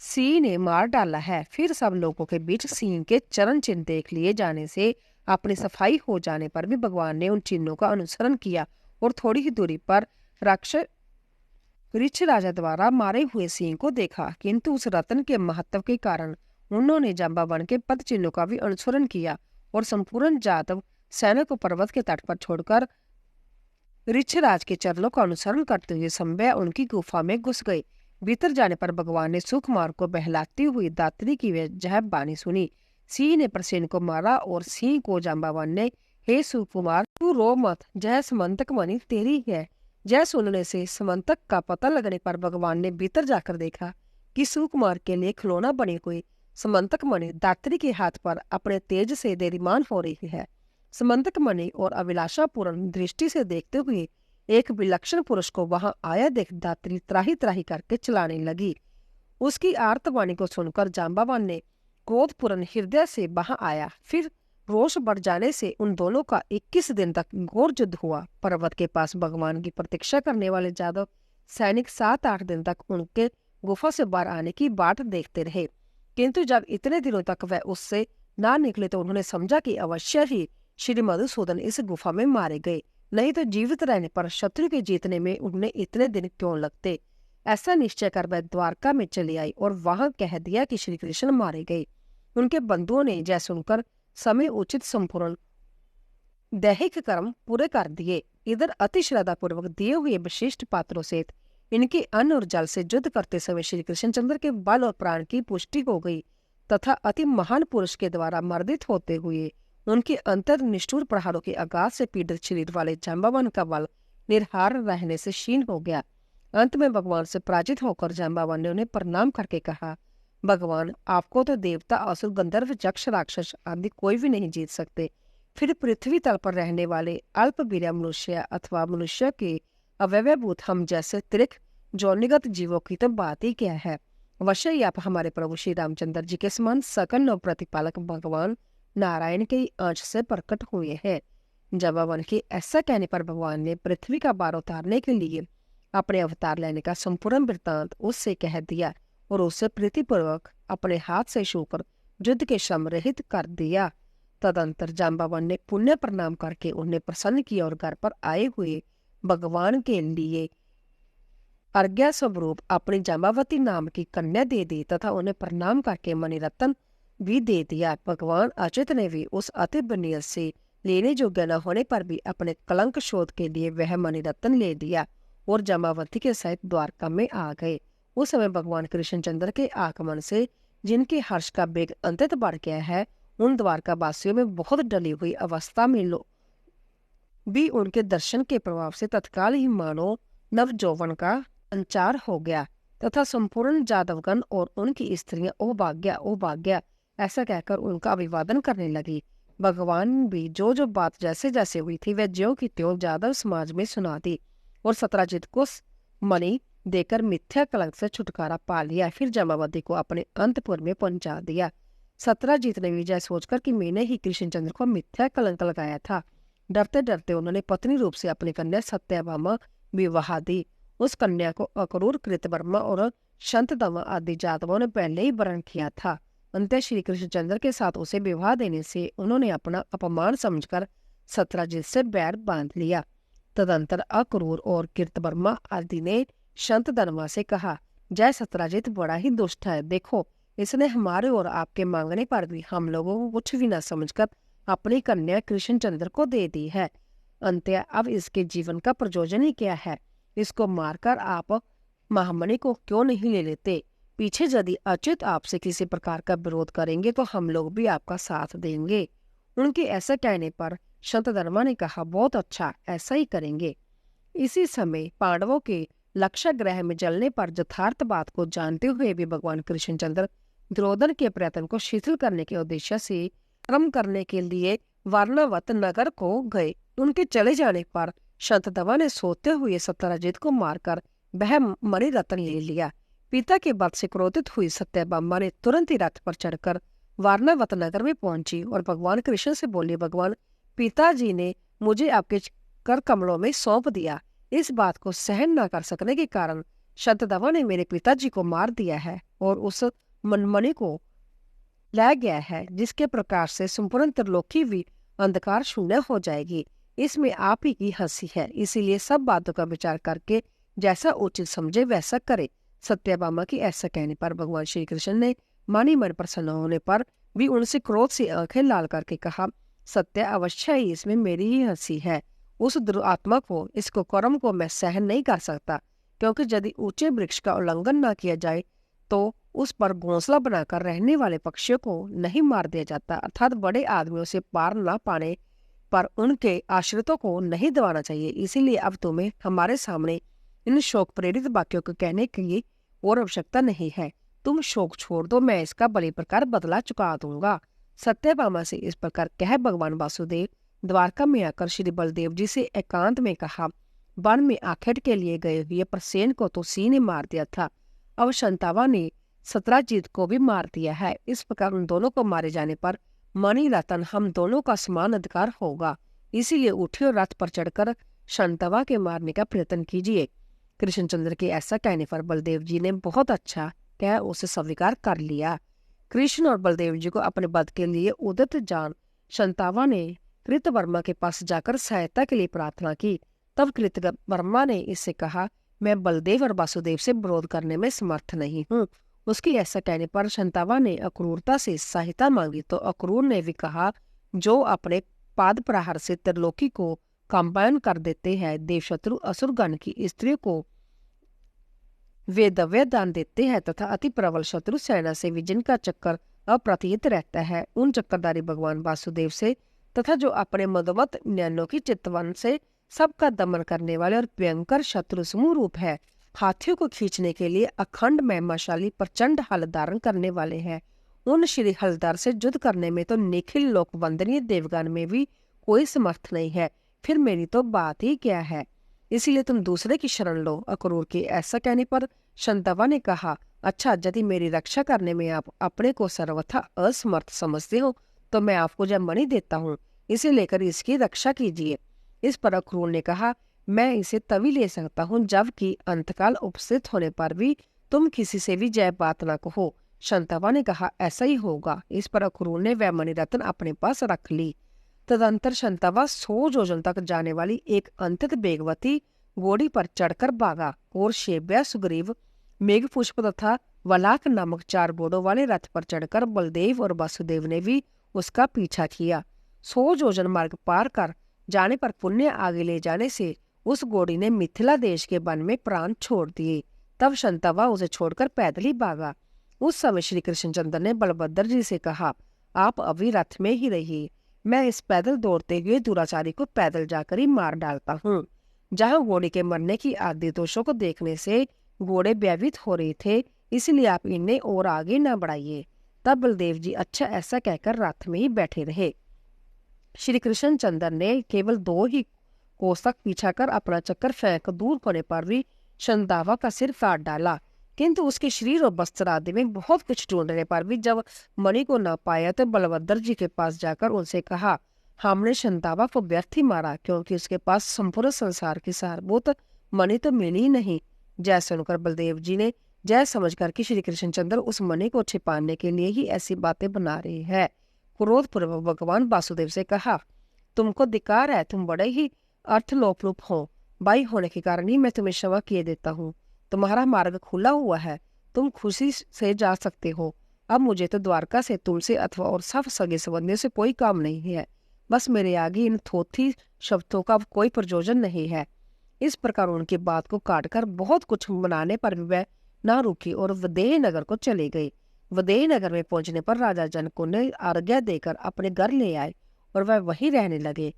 सिंह ने मार डाला है। फिर सब लोगों के बीच सिंह के चरण चिन्ह देख लिए जाने से अपनी सफाई हो जाने पर भी भगवान ने उन चिन्हों का अनुसरण किया और थोड़ी ही दूरी पर राक्षस ऋक्ष राजा द्वारा मारे हुए सिंह को देखा, किंतु उस रत्न के महत्व के कारण उन्होंने जाम्बावन के पद चिन्हों का भी अनुसरण किया और संपूर्ण जातव सेना को पर्वत के तट पर छोड़कर ऋक्षराज के चरणों का अनुसरण करते हुए संभय उनकी गुफा में घुस गए। भीतर जाने पर भगवान ने सुकुमार को बहलाती हुई दात्री की वह बानी सुनी। सिंह ने परसेन को मारा और सिंह को जाम्बावन ने, हे सुकुमार, तू रो मत, जय समंतक मणि तेरी है। जय सुनने से समंतक का पता लगने पर भगवान ने भीतर जाकर देखा कि सुकुमार के लिए खिलौना बनी हुई समंतक मणि दात्री के हाथ पर अपने तेज से देदीमान हो रही है। समंतक मणि और अभिलाषापूर्ण दृष्टि से देखते हुए एक विलक्षण पुरुष को वहां आया देख दात्री त्राही त्राही करके चलाने लगी। उसकी आर्तवाणी को सुनकर जाम्बावान ने क्रोधपूर्ण हृदय से वहां आया। फिर रोष बढ़ जाने से उन दोनों का 21 दिन तक घोर युद्ध हुआ। पर्वत के पास भगवान की प्रतीक्षा करने वाले जादव सैनिक 7-8 दिन तक उनके गुफा से बाहर आने की बाट देखते रहे, किंतु जब इतने दिनों तक वह उससे ना निकले तो उन्होंने समझा कि अवश्य ही श्री मधुसूदन इस गुफा में मारे गए, नहीं तो जीवित रहने पर शत्रु के जीतने में उन्हें इतने दिन क्यों लगते। ऐसा निश्चय कर वह द्वारका में चली आई और वहां कह दिया कि श्री कृष्ण मारे गए। उनके बंधुओं ने जय सुनकर समय उचित संपूर्ण दैहिक कर्म पूरे कर दिए। इधर अति श्रद्धा पूर्वक दिए हुए विशिष्ट पात्रों से इनके अन्न और जल से युद्ध करते समय श्री कृष्णचंद्र के बल और प्राण की पुष्टि हो गई तथा अति महान पुरुष के द्वारा मर्दित होते हुए उनके अंतर निष्ठुर प्रहारों के आघात से पीड़ित शरीर वाले जाम्बावन का बल निर्हार रहने से क्षीण हो गया। अंत में भगवान से पराजित होकर जाम्बावन ने उन्हें प्रणाम करके कहा, भगवान, आपको तो देवता, असुर, गंधर्व, यक्ष, राक्षस आदि कोई भी नहीं जीत सकते। फिर पृथ्वी तल पर रहने वाले अल्पवीर्य मनुष्य अथवा मनुष्य के अवयवभूत हम जैसे त्रिक जोनिगत जीवों की तो बात ही क्या है। अवश्य ही आप हमारे प्रभु श्री रामचंद्र जी के समान सकल नव प्रतिपालक भगवान नारायण के अंश से प्रकट हुए हैं। जाम्बावन के ऐसा कहने पर भगवान ने पृथ्वी का भार उतारने के लिए अपने अवतार लेने का संपूर्ण वृत्तांत उससे कह दिया और उससे प्रीतिपूर्वक अपने हाथ से छूकर युद्ध के श्रम रहित कर दिया। तदंतर जाम्बावन ने पुण्य प्रणाम करके उन्हें प्रसन्न किया और घर पर आए हुए भगवान के लिए अर्घ्य स्वरूप अपनी जाम्बावती नाम की कन्या दे दी तथा उन्हें प्रणाम करके मणिरत्न भी दे दिया। भगवान अच्युत ने भी उस अति बनियत से लेने योग्य न होने पर भी अपने कलंक शोध के लिए वह मणिरत्न ले दिया और जाम्बावती के सहित द्वारका में आ गए। उस समय भगवान कृष्णचंद्र के आगमन से जिनके हर्ष का वेग अंतत बढ़ गया है, उन द्वारकावासियों में बहुत डली हुई अवस्था में भी उनके दर्शन के प्रभाव से तत्काल ही मानो नवजौवन का संचार हो गया तथा संपूर्ण जादवगण और उनकी स्त्रियां ओ भाग्या ओ भाग्या ऐसा कहकर उनका अभिवादन करने लगी। भगवान भी जो बात जैसे जैसे हुई थी वह ज्यों की त्यों जादव समाज में सुना दी और सत्राजित को मणि देकर मिथ्या कलंक से छुटकारा पा लिया। फिर जमावती को अपने अंतपुर में पहुंचा दिया। सत्राजित ने विजय सोचकर कि मैंने ही कृष्णचंद्र को मिथ्या कलंक लगाया था, डरते डरते उन्होंने पत्नी रूप से अपनी कन्या सत्यभामा विवाह दी। उस कन्या को अक्रूर, कृतवर्मा और शंतदमा आदि जातवों ने पहले ही वरण किया था। अंत श्री कृष्णचंद्र के साथ उसे विवाह देने से उन्होंने अपना अपमान समझकर सत्राजित से बैर बांध लिया। तदंतर अक्रूर और कृतवर्मा आदि ने शंतदमा से कहा, जय सत्राजित बड़ा ही दुष्ट है। देखो, इसने हमारे और आपके मांगने पर भी हम लोगों को कुछ भी न समझकर अपनी कन्या कृष्णचंद्र को दे दी है। अंत्य अब इसके जीवन का प्रयोजन ही क्या है? इसको मारकर आप महामणि को क्यों नहीं ले लेते? पीछे यदि अच्युत आपसे किसी प्रकार का विरोध करेंगे तो हम लोग भी आपका साथ देंगे। उनके ऐसा कहने पर शंतधर्मा ने कहा, बहुत अच्छा, ऐसा ही करेंगे। इसी समय पांडवों के लक्षाग्रह में जलने पर यथार्थ बात को जानते हुए भी भगवान कृष्णचंद्र द्रोदन के प्रयत्न को शिथिल करने के उद्देश्य से कर्म करने के लिए वारणावत नगर को गए। उनके चले जाने पर शंतदमा ने सोते हुए सत्यजित को मारकर वह मणिरत्न ले लिया। पिता के वध से क्रोधित हुई सत्यभामा ने तुरंत ही रथ पर चढ़कर वारणावत नगर में पहुंची और भगवान कृष्ण से बोली, भगवान पिताजी ने मुझे आपके कर कमलों में सौंप दिया। इस बात को सहन न कर सकने के कारण शंतदमा ने मेरे पिताजी को मार दिया है और उस मनमणि को ला गया है, जिसके प्रकाश से संपूर्ण त्रिलोकी भी अंधकार शून्य हो जाएगी। इसमें आप ही की हंसी है, इसीलिए सब बातों का विचार करके जैसा उचित समझे वैसा करे। सत्यभामा की ऐसा कहने पर भगवान श्री कृष्ण ने मानी मन प्रसन्न होने पर भी उनसे क्रोध से आंखें लाल करके कहा, सत्य, अवश्य ही इसमें मेरी ही हंसी है। उस दुरात्मा को, इसको कर्म को मैं सहन नहीं कर सकता, क्योंकि यदि ऊंचे वृक्ष का उल्लंघन न किया जाए तो उस पर घोंसला बनाकर रहने वाले पक्षियों को नहीं मार दिया जाता, अर्थात बड़े आदमियों से पार न पाने पर उनके आश्रितों को नहीं दबाना चाहिए। इसीलिए अब तुम्हें हमारे सामने इन शोक प्रेरित वाक्यों को कहने की और आवश्यकता नहीं है। तुम शोक छोड़ दो, मैं इसका बलि प्रकार बदला चुका दूंगा। सत्यभामा से इस प्रकार कह भगवान वासुदेव द्वारका में आकर श्री बलदेव जी से एकांत में कहा, वन में आखेट के लिए गए हुए प्रसेन को तो सिंह ने मार दिया था, अब शंतवा ने सत्राजित को भी मार दिया है। इस प्रकार उन दोनों को मारे जाने पर मणिरत्न हम दोनों का समान अधिकार होगा। इसीलिए उठिए और रथ पर चढ़कर शंतवा के मारने का प्रयत्न कीजिए। कृष्णचंद्र के ऐसा कहने पर बलदेव जी ने बहुत अच्छा कह उसे स्वीकार कर लिया। कृष्ण और बलदेव जी को अपने वध के लिए उदित जान शंतवा ने कृतवर्मा के पास जाकर सहायता के लिए प्रार्थना की। तब कृतवर्मा ने इससे कहा, मैं बलदेव और वासुदेव से विरोध करने में समर्थ नहीं हूँ। उसकी ऐसा कहने पर शंतवा ने अक्रूरता से सहायता मांगी तो अक्रूर ने भी कहा, जो अपने पाद प्रहार से त्रिलोकी को कंपायन कर देते हैं, देवशत्रु असुरगण की स्त्रियों को वे दव्य दान देते हैं तथा अति प्रबल शत्रु सेना से भी जिनका चक्कर अप्रतिहित रहता है, उन चक्करधारी भगवान वासुदेव से तथा जो अपने मदमत नैनों की चितवन से सबका दमन करने वाले और भयंकर शत्रु समूह रूप है, हाथियों को खींचने के लिए अखंड महिमाशाली प्रचंड हल धारण करने वाले हैं, उन श्री हलदार से युद्ध करने में तो निखिल लोक वंदनीय देवगण में भी कोई समर्थ नहीं है। फिर मेरी तो बात ही क्या है, इसीलिए तुम दूसरे की शरण लो। अक्रूर के ऐसा कहने पर शंतवा ने कहा, अच्छा, यदि मेरी रक्षा करने में आप अपने को सर्वथा असमर्थ समझते हो तो मैं आपको जब मणि देता हूँ, इसे लेकर इसकी रक्षा कीजिए। इस पर अक्रूर ने कहा, मैं इसे तभी ले सकता हूँ जबकि अंतकाल उपस्थित होने पर भी तुम किसी से भी जय बात न कहो। शंतवा ने कहा, ऐसा ही होगा। इस पर अक्रूर ने वह मणिरत्न अपने पास रख ली। तदंतर शंतवा 100 योजन तक जाने वाली एक अत्यंत वेगवती घोड़ी पर चढ़कर भागा और शेब्या, सुग्रीव, मेघपुष्प तथा वलाक नामक 4 घोड़ों वाले रथ पर चढ़कर बलदेव और वासुदेव ने भी उसका पीछा किया। 100 योजन मार्ग पार कर जाने पर पुण्य आगे ले जाने से उस घोड़ी ने मिथिला देश के वन में प्राण छोड़ दिए। तब शंतवा उसे छोड़कर पैदल ही भागा। उस समय श्री कृष्णचंद्र ने बलभद्र जी से कहा, आप अभी रथ में ही रहिए, मैं इस पैदल दौड़ते हुए दुराचारी को पैदल जाकर ही मार डालता हूँ। जहाँ घोड़े के मरने की आदि दोषों को देखने से घोड़े भयभीत हो रहे थे, इसलिए आप इन्हें और आगे न बढ़ाइए। तब बलदेव जी अच्छा ऐसा कहकर रथ में ही बैठे रहे। श्री कृष्णचंद्र ने केवल 2 ही कोस तक पीछा कर अपना चक्कर फेंक दूर होने पर भी शंतावा का सिर काट डाला, किंतु उसके शरीर और वस्त्र आदि में बहुत कुछ ढूंढने पर भी जब मणि को न पाया तो बलभद्र जी के पास जाकर उनसे कहा, हमने शंतावा को व्यर्थ ही मारा, क्योंकि उसके पास संपूर्ण संसार की सारभूत मणि तो मिली ही नहीं। जय सुनकर बलदेव जी ने जय समझ कर कि श्री कृष्णचंद्र उस मणि को छिपाने के लिए ही ऐसी बातें बना रहे हैं, क्रोधपूर्वक भगवान वासुदेव से कहा, तुमको धिक्कार है, तुम बड़े ही अर्थलोलुप हो। भाई होने के कारण ही मैं तुम्हें क्षमा किए देता हूँ। तुम्हारा मार्ग खुला हुआ है, तुम खुशी से जा सकते हो। अब मुझे तो द्वारका से तुमसे अथवा और सब सगे संबंधियों से कोई काम नहीं है। बस मेरे आगे इन थोथी शब्दों का कोई प्रयोजन नहीं है। इस प्रकार उनकी बात को काटकर बहुत कुछ मनाने पर भी वह न रुकी और वदेह नगर को चले गई। वदेह नगर में पहुंचने पर राजा जनक ने आज्ञा देकर अपने घर ले आए और वह वहीं रहने लगे।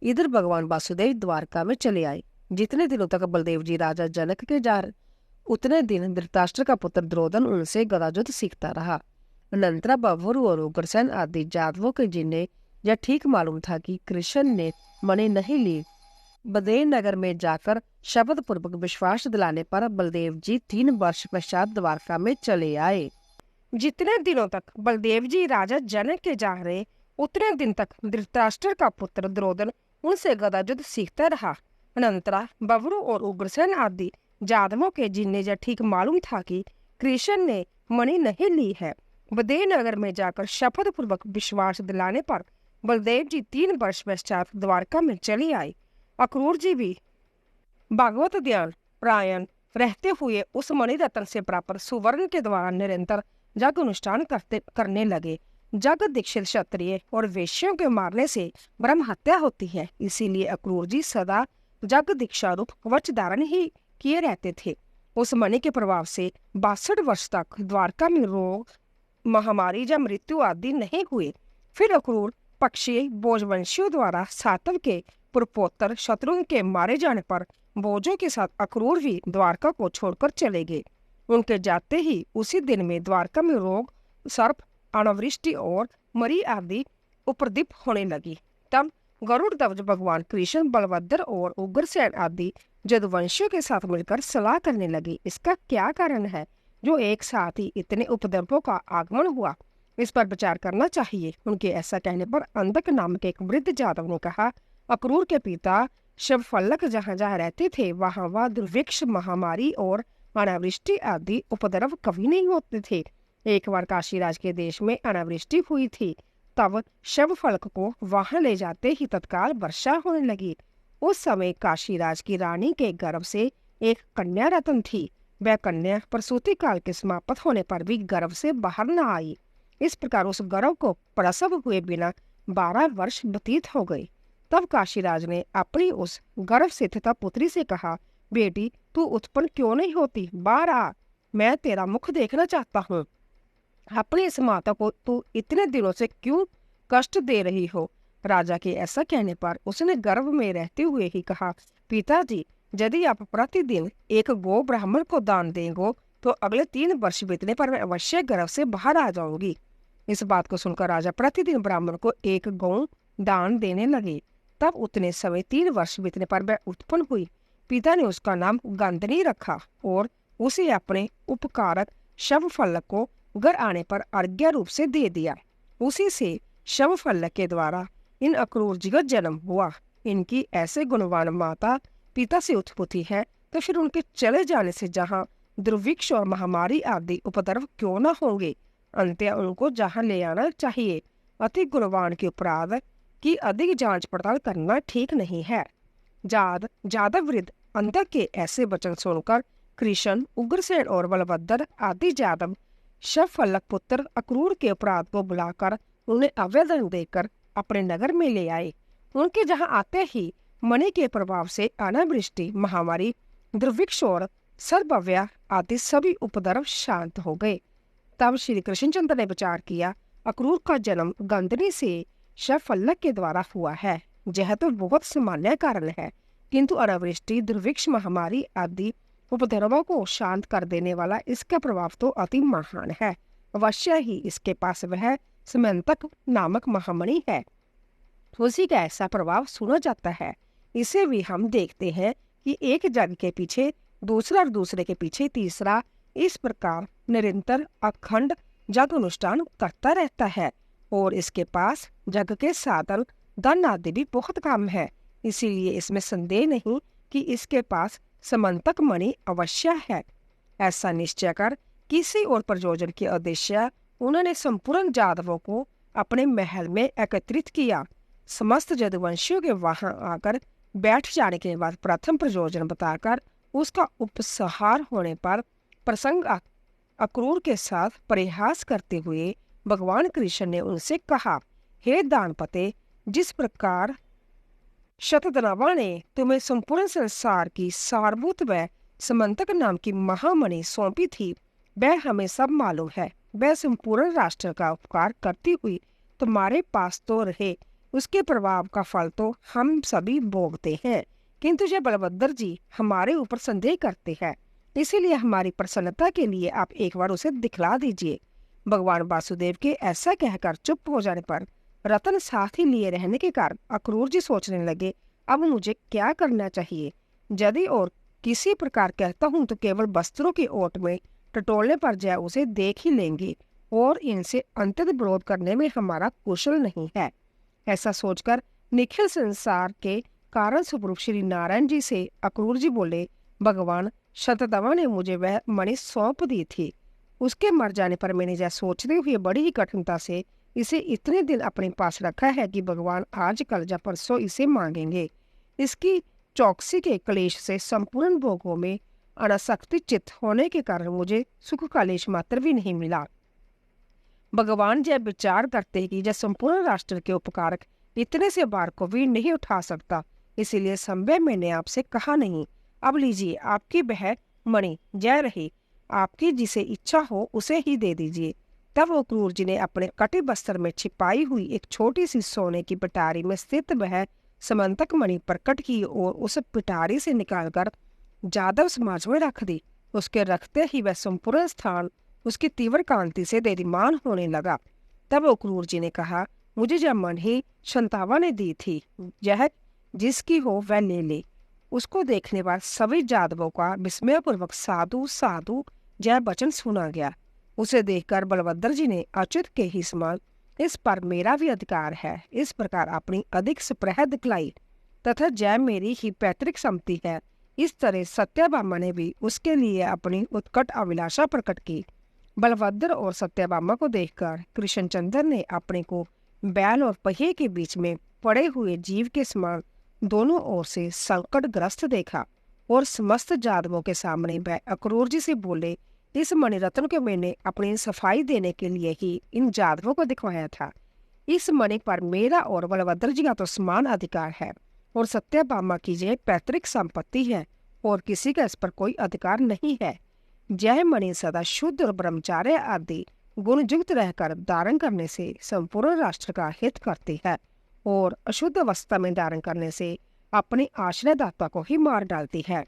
इधर भगवान वासुदेव द्वारका में चले आए। जितने दिनों तक बलदेव जी राजा जनक के जा उतने दिन धृतराष्ट्र का पुत्र द्रोदन उनसे गदायुद्ध सीखता रहा। अनंतरा बभुरु और उग्रसेन आदि जादवों के जिन्हें यह ठीक मालूम था कि कृष्ण ने मणि नहीं ली, बदेह नगर में जाकर शपथ पूर्वक विश्वास दिलाने पर बलदेव जी 3 वर्ष पश्चात द्वारका में चले आए। जितने दिनों तक बलदेव जी राजा जनक के जा रहे उतने दिन तक धृतराष्ट्र का पुत्र द्रोदन उनसे गदायुद्ध सीखता रहा। अनंतरा बबरू और उग्रसेन आदि जादवों के जिन्हें यह ठीक मालूम था कि कृष्ण ने मणि नहीं ली है, बदेह नगर में जाकर शपथ पूर्वक विश्वास दिलाने पर बलदेव जी 3 वर्ष पश्चात द्वारका में चले आए। अक्रूर जी भी भागवत ध्यान प्रायण रहते हुए उस मणि रत्न से प्राप्त सुवर्ण के द्वारा निरंतर जग अनुष्ठान करने लगे। जग दीक्षित क्षत्रिय और वेश्यों के मारने से ब्रह्म हत्या होती है, इसीलिए अक्रूर जी सदा जग दीक्षा रूप कवच धारण ही किए रहते थे। उस मणि के प्रभाव से 62 वर्ष तक द्वारका में रोग, महामारी या मृत्यु आदि नहीं हुए। फिर अक्रूर पक्षी भोजवंशियों द्वारा सातव के पुरपोत्र शत्रुघ्न के मारे जाने पर भोजों के साथ अक्रूर भी द्वारका को छोड़कर चले गए। उनके जाते ही उसी दिन में द्वारका में रोग, सर्प, अनावृष्टि और मरी आदि उपद्रव होने लगी। तब गरुड़ ध्वज भगवान कृष्ण बलभद्र और उग्रसेन आदि जदुवंशियों के साथ मिलकर सलाह करने लगे, इसका क्या कारण है जो एक साथ ही इतने उपद्रवों का आगमन हुआ, इस पर विचार करना चाहिए। उनके ऐसा कहने पर अंधक नामक एक वृद्ध जादव ने कहा, अक्रूर के पिता शवफल्लक जहाँ जहाँ रहते थे वहाँ दुर्भिक्ष, महामारी और अनावृष्टि आदि उपद्रव कभी नहीं होते थे। एक बार काशीराज के देश में अनावृष्टि हुई थी, तब शवफल्क को वहां ले जाते ही तत्काल वर्षा होने लगी। उस समय काशीराज की रानी के गर्भ से एक कन्या रत्न थी। वह कन्या प्रसूति काल के समाप्त होने पर भी गर्भ से बाहर न आई। इस प्रकार उस गर्भ को प्रसव हुए बिना 12 वर्ष व्यतीत हो गए। तब काशीराज ने अपनी उस गर्भ से तथा पुत्री से कहा, बेटी तू उत्पन्न क्यों नहीं होती, बाहर आ, मैं तेरा मुख देखना चाहता हूँ। अपनी इस माता को तू इतने दिनों से क्यों कष्ट दे रही हो। राजा के ऐसा कहने पर उसने गर्भ में रहते हुए ही कहा, पिताजी यदि आप प्रतिदिन एक गो ब्राह्मण को दान देंगे तो अगले 3 वर्ष बीतने पर मैं अवश्य गर्भ से बाहर आ जाऊंगी। इस बात को सुनकर राजा प्रतिदिन ब्राह्मण को एक गौ दान देने लगे। तब उतने समय 3 वर्ष बीतने पर वह उत्पन्न हुई। पिता ने उसका नाम गांधनी रखा और उसे अपने उपकारक शवफल्लक को घर आने पर आज्ञा रूप से दे दिया। उसी से शवफल्लक के द्वारा इन अक्रूर जी का जन्म हुआ। इनकी ऐसे गुणवान माता पिता से उत्पत्ति है तो फिर उनके चले जाने से जहाँ दुर्भिक्ष और महामारी आदि उपद्रव क्यों न होंगे, अंततः उनको जहाँ ले आना चाहिए। अति गुणवान के अपराध की अधिक जांच पड़ताल करना ठीक नहीं है। जादव वृद्ध अंधक के ऐसे वचन सुनकर कृष्ण, उग्रसेन और बलभद्र आदि जादव शवफल्लक पुत्र अक्रूर के अपराध को बुलाकर उन्हें अभयदंड देकर अपने नगर में ले आए। उनके जहाँ आते ही मणि के प्रभाव से अनावृष्टि, महामारी, दुर्भिक्ष और सर्पव्याध आदि सभी उपद्रव शांत हो गए। तब श्री कृष्णचंद्र ने विचार किया, अक्रूर का जन्म गंदनी से शफल्लक के द्वारा हुआ है। यह तो बहुत सामान्य कारण है, किंतु अनावृष्टि, दुर्भिक्ष, महामारी आदि उपद्रवों को शांत कर देने वाला इसका प्रभाव तो अति महान है। अवश्य ही इसके पास वह समंतक नामक महामणि है, उसी का ऐसा प्रभाव सुना जाता है। इसे भी हम देखते हैं कि एक जग के पीछे दूसरा और दूसरे के पीछे तीसरा, इस प्रकार निरंतर अखंड जग अनुष्ठान करता रहता है। और इसके पास जग के साधन धन आदि भी बहुत कम है, इसीलिए इसमें संदेह नहीं कि इसके पास समंतक मणि अवश्य है। ऐसा निश्चय कर किसी और प्रयोजन के उद्देश्य उन्होंने संपूर्ण जादवों को अपने महल में एकत्रित किया। समस्त यदुवंशियों के वहां आकर बैठ जाने के बाद प्रथम प्रयोजन बताकर उसका उपसंहार होने पर प्रसंग अक्रूर के साथ परिहास करते हुए भगवान कृष्ण ने उनसे कहा, हे दानपते, जिस प्रकार शतधनवा ने तुम्हें संपूर्ण संसार की सारभूत व समंतक नाम की महामणि सौंपी थी, वह हमें सब मालूम है। वह संपूर्ण राष्ट्र का उपकार करती हुई तुम्हारे पास तो रहे, उसके प्रभाव का फल तो हम सभी भोगते हैं। किंतु ये बलभद्र जी हमारे ऊपर संदेह करते हैं, इसीलिए हमारी प्रसन्नता के लिए आप एक बार उसे दिखला दीजिए। भगवान वासुदेव के ऐसा कहकर चुप हो जाने पर रतन साथ ही लिए रहने के कारण अक्रूर जी सोचने लगे, अब मुझे क्या करना चाहिए। यदि और किसी प्रकार कहता हूं तो केवल वस्त्रों के ओट में टटोलने पर जय उसे देख ही लेंगे और इनसे अंतत विरोध करने में हमारा कुशल नहीं है। ऐसा सोचकर निखिल संसार के कारण स्वरूप श्री नारायण जी से अक्रूर जी बोले, भगवान शतधनवा ने मुझे वह मणि सौंप दी थी, उसके मर जाने पर मैंने यह सोचते हुए बड़ी ही कठिनता से इसे इतने दिन अपने पास रखा है कि भगवान आज कल या परसों इसे मांगेंगे। इसकी चौकसी के क्लेश से संपूर्ण भोगों में अनासक्ति चित्त होने के कारण मुझे सुख का लेश मात्र भी नहीं मिला। भगवान जब विचार करते हैं कि यह संपूर्ण राष्ट्र के उपकारक इतने से भार को भी नहीं उठा सकता, इसीलिए संभव मैंने आपसे कहा नहीं। अब लीजिए, आपकी वह मणि जय रही, आपकी जिसे इच्छा हो उसे ही दे दीजिए। तब अक्रूर जी ने अपने कटे बस्तर में छिपाई हुई एक छोटी सी सोने की पिटारी में स्थित वह समंतक मणि प्रकट की और उस पिटारी से निकालकर जादव समाज में रख दी। उसके रखते ही वह संपूर्ण स्थान उसकी तीव्र कांति से देदीमान होने लगा। तब अक्रूर जी ने कहा, मुझे यह मणि शंतावा ने दी थी, यह जिसकी हो वह ले ले। उसको देखने पर सभी जादवों का विस्मयपूर्वक साधु साधु जय वचन सुना गया। उसे देखकर बलभद्र जी ने अच्युत के ही समान, इस पर मेरा भी अधिकार है, इस प्रकार अपनी अधिक स्प्रह दिखलाई तथा जय मेरी ही पैतृक संपत्ति है। इस तरह सत्यभामा ने भी उसके लिए अपनी उत्कट अभिलाषा प्रकट की। बलभद्र और सत्यभामा को देखकर कृष्णचंद्र ने अपने को बैल और पहिए के बीच में पड़े हुए जीव के समान दोनों ओर से संकटग्रस्त देखा और समस्त जादवों के सामने वह अक्रूर जी से बोले, इस मणिरत्न को मैंने अपनी सफाई देने के लिए ही इन जादवों को दिखवाया था। इस मणि पर मेरा और बलभद्र जी का तो समान अधिकार है और सत्यभामा की यह पैतृक संपत्ति है और किसी का इस पर कोई अधिकार नहीं है। यह मणि सदा शुद्ध और ब्रह्मचार्य आदि गुणयुक्त रहकर धारण करने से संपूर्ण राष्ट्र का हित करती है और अशुद्ध अवस्था में धारण करने से अपने आश्रयदाता को ही मार डालती है।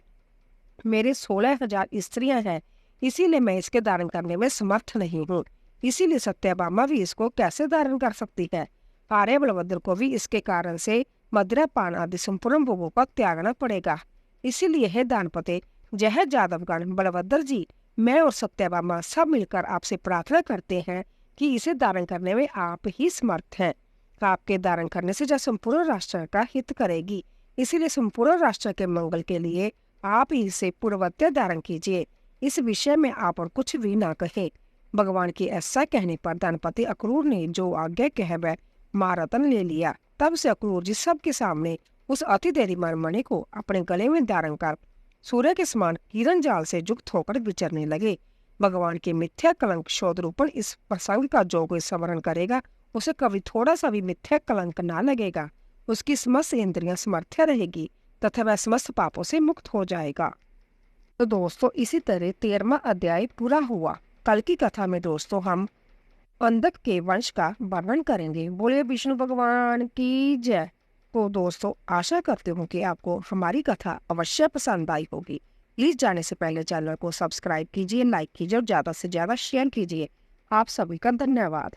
मेरे 16,000 स्त्रियां हैं, इसीलिए मैं इसके धारण करने में समर्थ नहीं हूँ। इसीलिए सत्यभामा भी इसको कैसे धारण कर सकती है। आर्य बलभद्र को भी इसके कारण से मदिरा पान आदि संपूर्ण भोगों का त्यागना पड़ेगा। इसीलिए है दानपते, जय जादवगण, बलभद्र जी, मैं और सत्यभामा सब मिलकर आपसे प्रार्थना करते हैं कि इसे धारण करने में आप ही समर्थ हैं। आपके धारण करने से जब संपूर्ण राष्ट्र का हित करेगी, इसीलिए संपूर्ण राष्ट्र के मंगल के लिए आप ही इसे पूर्ववत धारण कीजिए। इस विषय में आप और कुछ भी ना कहे। भगवान के ऐसा कहने पर दानपति अक्रूर ने जो आज्ञा कह वह महारत्न ले लिया। तब से अक्रूर जी सबके सामने उस अति देरीमान मणि को अपने गले में धारण कर सूर्य के समान किरण जाल से युक्त होकर विचरने लगे। भगवान के मिथ्या कलंक शोधरूपण इस प्रसंग का जो कोई स्मरण करेगा उसे कभी थोड़ा सा भी मिथ्या कलंक ना लगेगा। उसकी समस्त इंद्रियां समर्थ्य रहेगी तथा वह समस्त पापों से मुक्त हो जाएगा। तो दोस्तों, इसी तरह 13वां अध्याय पूरा हुआ। कल की कथा में दोस्तों हम अंधक के वंश का वर्णन करेंगे। बोले विष्णु भगवान की जय। तो दोस्तों आशा करती हूँ कि आपको हमारी कथा अवश्य पसंद आई होगी। प्लीज जाने से पहले चैनल को सब्सक्राइब कीजिए, लाइक कीजिए और ज्यादा से ज्यादा शेयर कीजिए। आप सभी का धन्यवाद।